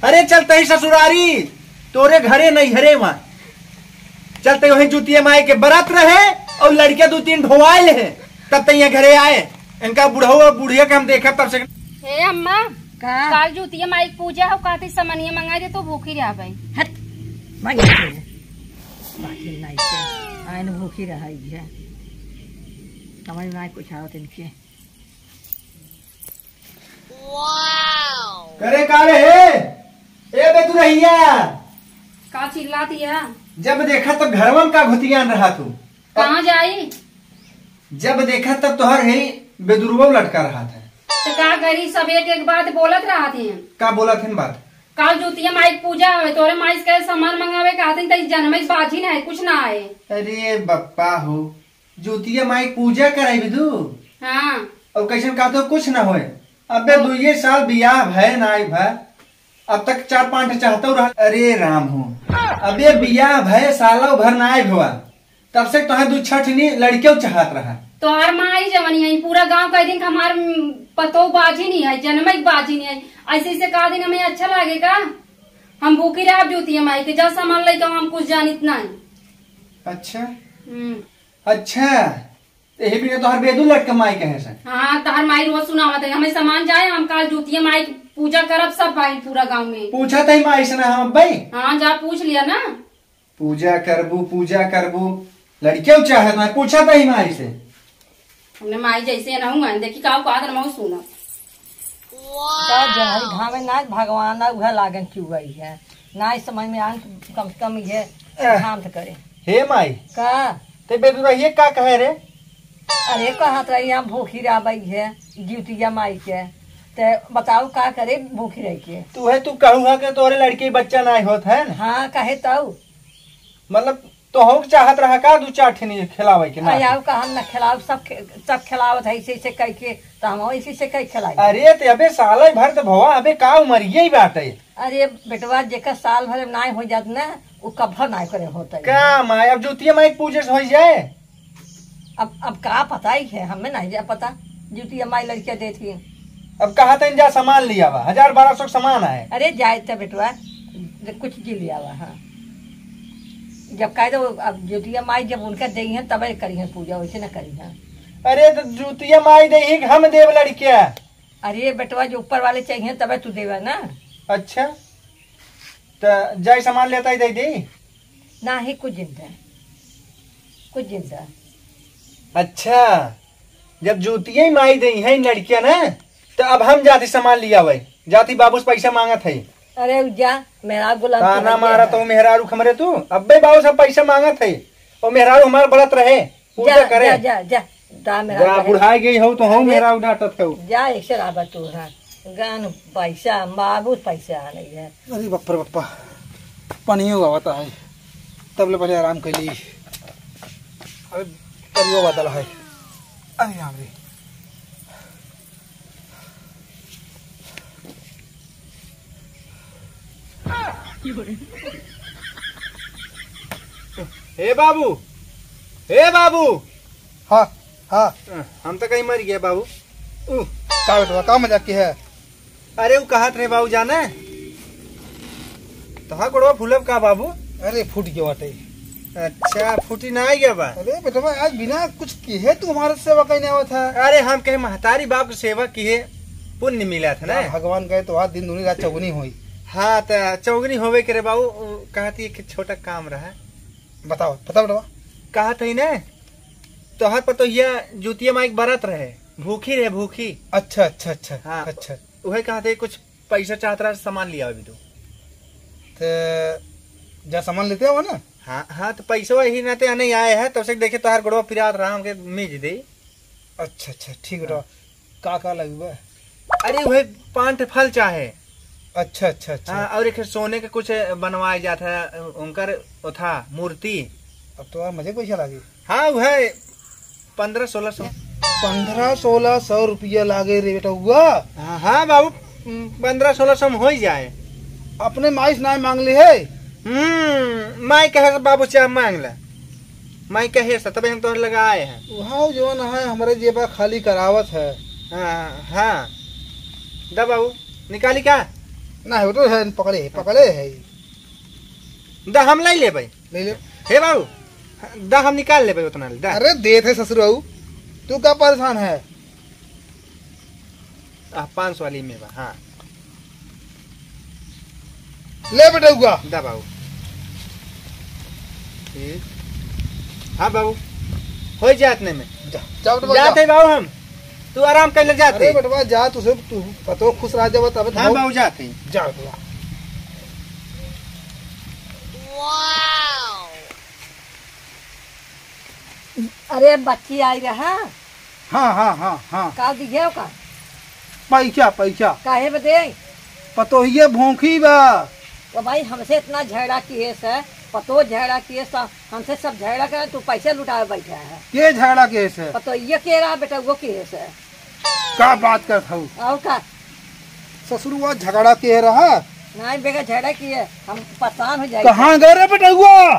अरे चलते ही ससुरारी तोरे घरे नहीं हरे वहाँ चलते वही जुतिया माई के बरत रहे और लड़के 2-3 ढोवाइल है तब तक यहाँ घरे आए। इनका बुढ़ा बुढ़िया के हम देखा तब से। हे अम्मा काल जुतिया माई पूजा हो कहती सामानिया मंगा दे तो भूखी रह भाई। हट बाकी नहीं से आइन भूखी रही है समझ में कुछ आवत इनके। करे काले है ए बे तू रहिया का चिल्लाती है? जब देखा तब घरवन का घुतियान रहा तू। कहाँ जाई? जब देखा तब तोहर है बेदुरवा लटका रहा था। तो का करी सब एक बात बोलत रहा थे। का बोला थे बात? काल जुतिया माई पूजा है तोरे माई के सामान मंगावे कहते तई जन्मई बाजी ना है कुछ ना आए। अरे बप्पा हो जुतिया माई पूजा कराई बिदू। हाँ और कैसे का तो कुछ ना होए। अबे 2 साल बियाह भय ना आई भय अब तक 4-5 चाहता रहा। अरे राम हो अबे बियाह भय सालों भर ना आए भवा तब से तो 2 छठ नहीं लड़कियों चाहत रहा। तो हर माई जवनी है पूरा गांव कह दिन हमार पतो बाजी नहीं है जन्मई बाजी नहीं है ऐसे ऐसे कहा दिन हमें अच्छा लगेगा। हम भूखी रह जुतिया माई के जा सामान ले हम कुछ जानित नहीं। अच्छा अच्छा यही भी तो हर बेदू लटका माई कहे से। हाँ तहर माई रोज सुनावत है हमें सामान जाए हम काल जुतिया माई पूजा करब सब भाई पूरा गांव में। पूछा था माई से ना हम भाई। हाँ जा पूछ लिया ना। पूजा करबू लड़कियों चाहे ना पूछा था माई से। हमने माई जैसे ना हूँ देखी का मऊ सुना घाव ना भगवान ना उह लागन चुगई है ना समझ में आन कम से कम ये शांत करे। हे माई का ते बेदू रहिए का कहे रे? अरे कहत रही हम भूखी रही है जुतिया माई के ते बताओ का करे भूखी रह के। तू है तू कहू है कि तोरे लड़के बच्चा ना होत है ना? हाँ कहे तो मतलब तो हो चाहत रहा का 2-4 ठनी खिलावे के ना? आयाव का हम न खिलाव सब खिलावत है ऐसे कह के तो हम ऐसे से कह खिलाई। अरे ते अबे साल भर तो भवा अबे का उम्र यही बात है। अरे बेटवा जेकर साल भर ना हो जात ना वो कभर ना करे होता है। का माई अब जुतिया माई पूजे हो जाए। अब का पता ही है हमें नहीं जा पता जुतिया माई लड़कियां देती। अब कहा था जा सामान लिया हुआ 1000-1200 सामान है। अरे जाए तो बेटवा कुछ जी लिया हुआ। हाँ जब कह दो अब जुतिया माई जब उनका दे है तब करी है पूजा वैसे न करी है। अरे तो जुतिया माई दे हम देव लड़किया। अरे बेटवा जो ऊपर वाले चाहिए तब तू देवा ना। अच्छा तो जाए सामान लेता ही दे ना ही कुछ जिंदा। अच्छा जब जुतिया माई दे है लड़किया ना तो अब हम जाती सामान लिया हुआ जाती बाबू से पैसा मांगत है। अरे जा मेरा गुलाम ताना मारा तो मेहरारू खमरे तू अब्बे बाबू सब पैसा मांगत है और मेहरारू हमारा बड़त रहे पूजा करे। जा बुढ़ाई गई हो तो हम मेहरारू डांटत है जा एक आबा तू। हाँ गान पैसा बाबू पैसा नहीं है। अरे बप्पा पानियो आवता है तब ले पहले आराम कर ली। अबे परियो बदल है। अरे राम रे हे बाबू हाँ हाँ हम तो कहीं मर गए बाबू। का बेटवा का मजाक की है? अरे वो कहत रहे बाबू जाने तो हाँ गोड़वा फूलब का बाबू? अरे फूट गया बाटे। अच्छा फूटी ना आई गया बा? अरे बेटवा आज बिना कुछ किए तू हमारे सेवा कहीं नहीं था। अरे हम कहे महतारी बाप की सेवा किए पुण्य मिला था ना। भगवान कहे तो आज दिन दुनी रात चौगनी हुई। हाँ तो चौगनी होवे करे बाबू कहती है छोटा काम रहा। बताओ पता बेटवा कहा था ना तो हर पर तो यह जुतिया माइक बरत रहे भूखी रहे भूखी। अच्छा अच्छा अच्छा हाँ अच्छा वही कहा थे कुछ पैसा चाहता रहा सामान लिया अभी तो जा सामान लेते हो ना। हाँ हाँ तो पैसा ही ना तो नहीं आए है तब से देखे तो हर गोड़वा फिरा रहा हमके मेज दे। अच्छा अच्छा ठीक बेटवा का लगे? अरे वही 5 फल चाहे। अच्छा अच्छा अच्छा हाँ और एक सोने के कुछ बनवाया जाता है उनकर था मूर्ति। अब तो मुझे पैसा लगे। हाँ वह 1500-1600 1500-1600 रुपया लागे रे बेटा हुआ। हाँ बाबू 1500-1600 में हो ही जाए। अपने माई से ना मांग ली है। माई कहे बाबू चाहे मांग ला माई कहे तब हम तो लगाए हैं। वहाँ जो न है हमारे जेबा खाली करावत है। हाँ हाँ दा बाबू निकाली क्या? ना वो तो है पकड़े है दा हम ले लेबै ले ले। हे बाबू दा हम निकाल लेबै उतना दा। अरे दे थे ससुर बाबू, तू क्या परेशान है? 500 वाली में बा। हाँ ले बेटा हुआ दा बाबू। ठीक। हाँ बाबू हो जात नहीं में जा बेटा जाते बाबू हम, तू आराम कर ले जाते। अरे बेटवा जा, तुझे तू पतो खुश रह जाओ तब। हाँ बाबू जाते जा बेटवा। अरे बच्ची आई रहा हाँ हाँ हाँ हाँ का दिखे का पैसा काहे बदे? पतो ही भोंखी बा। तो भाई हमसे इतना झगड़ा किए से, पतो झगड़ा किए से, हमसे सब झगड़ा करे, तू पैसे लुटाए बैठा है। के झगड़ा केस है? पतो ये के रहा बेटा, वो किए से का बात करता हूँ? और का ससुर वो झगड़ा के रहा। नहीं बेगा झगड़ा किए, हम परेशान हो जाए। कहाँ गए रे बेटा हुआ?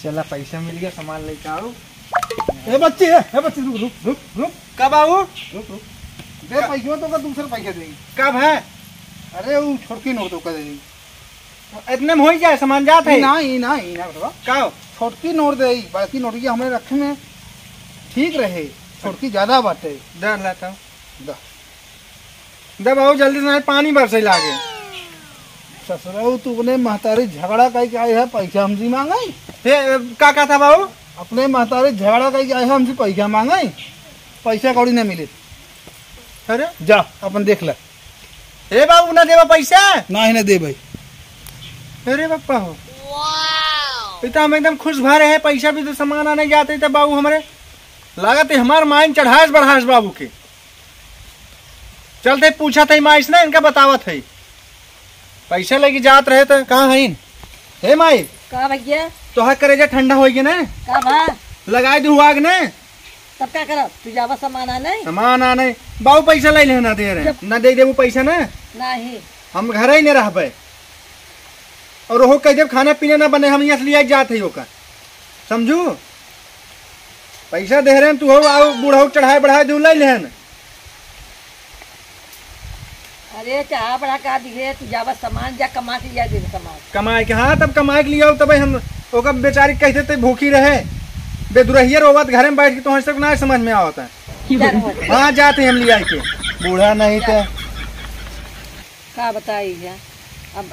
चला पैसा मिल गया, सामान लेके आओ। ए बच्ची रुक रुक रुक रुक। कब बाबू? रुक रुक दे पैसे तो का दूसरे पैसे देगी। कब है? अरे वो छोटकी नोट तो का देगी। इतने में हो ही जाए, सामान जात है। ना बेटा का छोटकी नोट दे, बाकी नोट की हमने रखे में ठीक रहे, छोटकी ज्यादा बाटे। डर लाता हूँ दा दा बाबू जल्दी से पानी बरसे लागे। ससुराल तूने महतारी झगड़ा कहीं के आए है, पैसा हमसे मांगाई। का था बाबू? अपने महतारी झगड़ा कहीं के आए है, हमसे पैसा मांगाई, पैसा कौड़ी नहीं मिले। अरे जा अपन देख ले। हे बाबू ना देवा पैसा? ना ही ना दे भाई। अरे बापा हो पिता हम एकदम खुश भरे हैं, पैसा भी तो सामान आने जाते थे बाबू हमारे। लागत है हमार माइन चढ़ास बढ़ास बाबू के। चलते पूछा था माइस ने, इनका बतावत है पैसा लेके जात रहे तो कहाँ है? हे माई का भैया तो करेजा ठंडा हो गया ना, का भा लगाए दू आग ने। तब क्या करो, तू जावा सामान आने सामान आने बाबू पैसा ले ले ना दे रहे ना दे देबू पैसा ना, नहीं हम घर ही नहीं रह पाए। और वो कह जब खाना पीना ना बने हम यहाँ से लिया जाते ही होकर, समझू? पैसा दे रहे हैं तू हो आओ बूढ़ा चढ़ाए बढ़ाए दू ले लेन। अरे चाह बड़ा का दिखे, तू जावा सामान जा कमा के लिया दे सामान। कमाए के हाँ तब कमाए के लिए तब हम ओकर बेचारी कैसे तो भूखी रहे बेदुरहिया रोवत घर में बैठ के तो तक ना समझ में आवता है। हाँ जाते हम लिया के बूढ़ा नहीं तो का बताइए अब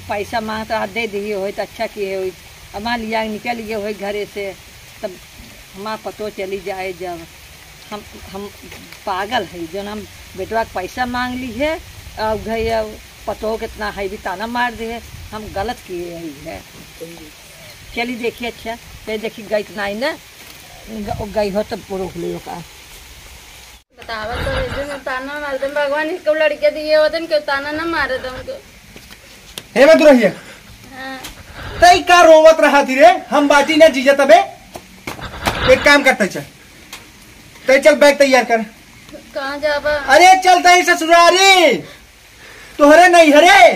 पैसा मांगता दे दिए हो तो अच्छा किए हो, हमारे लिया निकल गए हो घरे से, तब हमारा पतो चली जाए। जब हम पागल है जो हम बेटवा के पैसा मांग ली है और घर पतो कितना है भी ताना मार दिए, हम गलत किए है। चलिए देखिए, अच्छा चलिए देखिए गई तो नहीं ना, गई हो तब रोक लियो का। बतावा तो एकदम ताना मारते भगवान, इसको लड़के दिए होते क्यों ताना ना मारे तुमको? हे बेदुरहिया तई का रोवत रहा थी रे, हम बाटी ना जीजा तबे। एक काम करते चल तई चल बैग तैयार कर। कहाँ जाबा? अरे चलता ही ससुरारी तोहरे नहीं हरे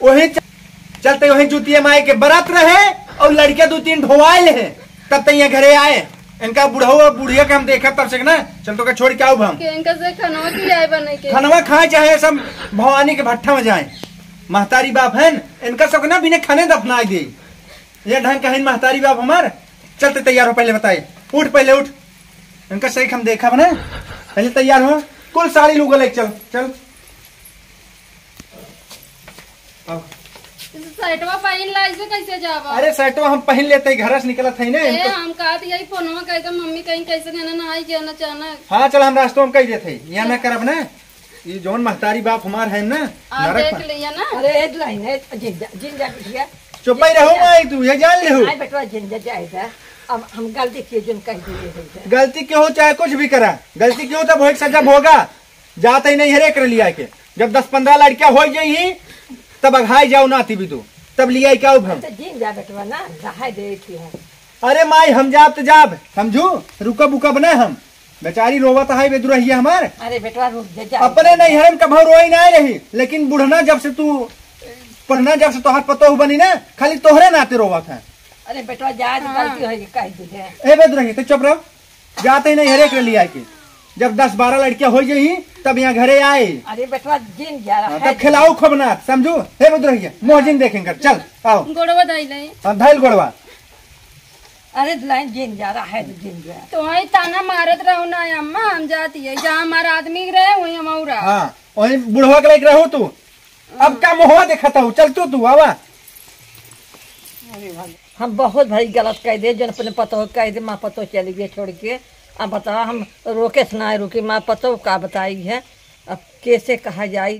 वही चलते वही जुतिया माई के बरात रहे और लड़के 2-3 ढोवाइल है, तब तक यहाँ घरे आए। इनका बुढ़ा बुढ़िया के हम देखा तब से ना, चल तो का छोड़ के आओ हम इनका से खाना खिलाए बने के खानवा खाए चाहे सब भवानी के भट्ठा में जाए। महतारी बाप है इनका सब ना बिना खाने दफना दे, ये ढंग का है महतारी बाप हमार। चलते तैयार हो, पहले बताए उठ पहले उठ, इनका सही हम देखा बना, पहले तैयार हो। कुल साड़ी लूग ले चल चल। शर्टवा पहन ला, इसे कैसे जाबा? अरे शर्टवा हम पहन लेते घर से निकलत है ना ए, हम कहा यही फोनवा कह के मम्मी कहीं कैसे कहना ना आई जाना अचानक। हाँ चल हम रास्तों में कह देते यहाँ न करब ना, ये जौन महतारी बाप हमार है ना आ नरक देख पर। लिया ना। अरे एक लाइन है जिंदा बिटिया, चुप ही रहो माई, तू ये जान ले आई बेटवा जिंदा जाएगा। अब हम गलती किए जो कह दिए है। गलती क्यों हो चाहे कुछ भी करा, गलती क्यों तब हो सजा भोगा जाते ही नहीं हरे कर लिया के। जब 10-15 लड़कियां हो गई तब अघाई जाओ नाती भी तू तब लिया क्या हम। तो जिंदा बेटवा ना रहा दे है। अरे माई हम जाब तो जाब, समझू रुकब उकब न हम, बेचारी रोवत है बेदुरहिया हमार। अरे बेटवा रुक जा, अपने नहीं हरम कभी रोई ना रही, लेकिन बुढ़ना जब से तू पढ़ना जब से तोहर पतो बनी ना खाली तोहरे नाते रोवत है। अरे बेटवा जा गलती हो कह दे। ए बेदुरहिया तो चुप रहो, जाते ही नहीं हरे कर लिया के। जब 10-12 लड़कियां हो गई तब यहाँ घरे आए। अरे बेटवा जिन जा रहा है तब खिलाऊ खूब नाथ, समझू। हे मुद्रहिया मोहजिन देखेंगे, चल आओ। गोड़वा दैले धैल गोड़वा। अरे लाइन जिन जा रहा है तो जिन जा। तो वही ताना मारत रहो ना अम्मा, हम जाती है जहाँ हमारा आदमी रहे वही हम औरा। हाँ वही बुढ़वा के लायक रहो तू। अब का मोहवा देखता हूँ, चल तू आवा। हम बहुत भारी गलत कह दे, जन अपने पतो कह दे, माँ पतो चली गई छोड़ के। अब बता हम रोके सुनाए रुके, माँ पतो का बताई है, अब कैसे कहा जाए।